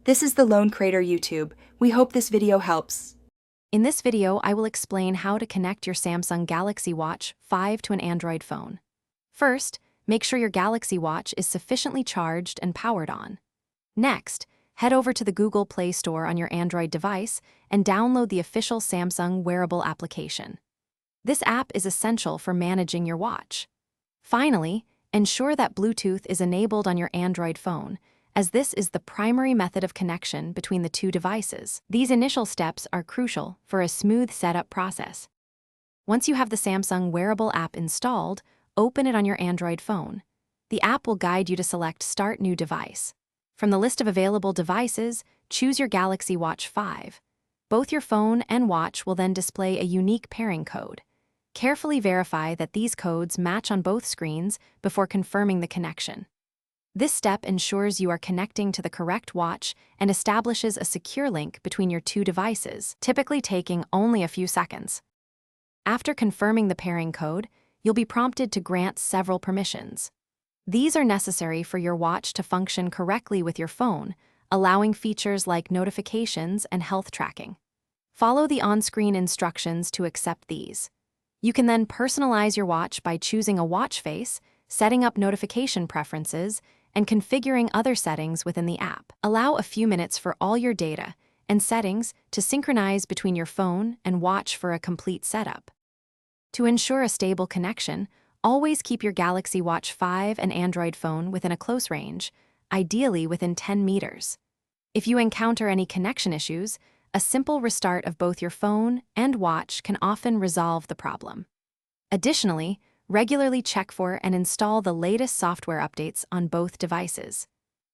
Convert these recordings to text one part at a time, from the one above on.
This is the Lone Crater YouTube. We hope this video helps. In this video, I will explain how to connect your Samsung Galaxy Watch 5 to an Android phone. First, make sure your Galaxy Watch is sufficiently charged and powered on. Next, head over to the Google Play Store on your Android device and download the official Samsung Wearable application. This app is essential for managing your watch. Finally, ensure that Bluetooth is enabled on your Android phone, as this is the primary method of connection between the two devices. These initial steps are crucial for a smooth setup process. Once you have the Samsung Wearable app installed, open it on your Android phone. The app will guide you to select Start New Device. From the list of available devices, choose your Galaxy Watch 5. Both your phone and watch will then display a unique pairing code. Carefully verify that these codes match on both screens before confirming the connection. This step ensures you are connecting to the correct watch and establishes a secure link between your two devices, typically taking only a few seconds. After confirming the pairing code, you'll be prompted to grant several permissions. These are necessary for your watch to function correctly with your phone, allowing features like notifications and health tracking. Follow the on-screen instructions to accept these. You can then personalize your watch by choosing a watch face, setting up notification preferences, and configuring other settings within the app. Allow a few minutes for all your data and settings to synchronize between your phone and watch for a complete setup. To ensure a stable connection, always keep your Galaxy Watch 5 and Android phone within a close range, ideally within 10 meters. If you encounter any connection issues, a simple restart of both your phone and watch can often resolve the problem. Additionally, regularly check for and install the latest software updates on both devices.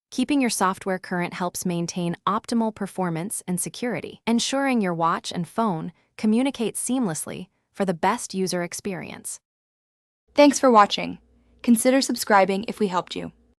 Keeping your software current helps maintain optimal performance and security, ensuring your watch and phone communicate seamlessly for the best user experience. Thanks for watching. Consider subscribing if we helped you.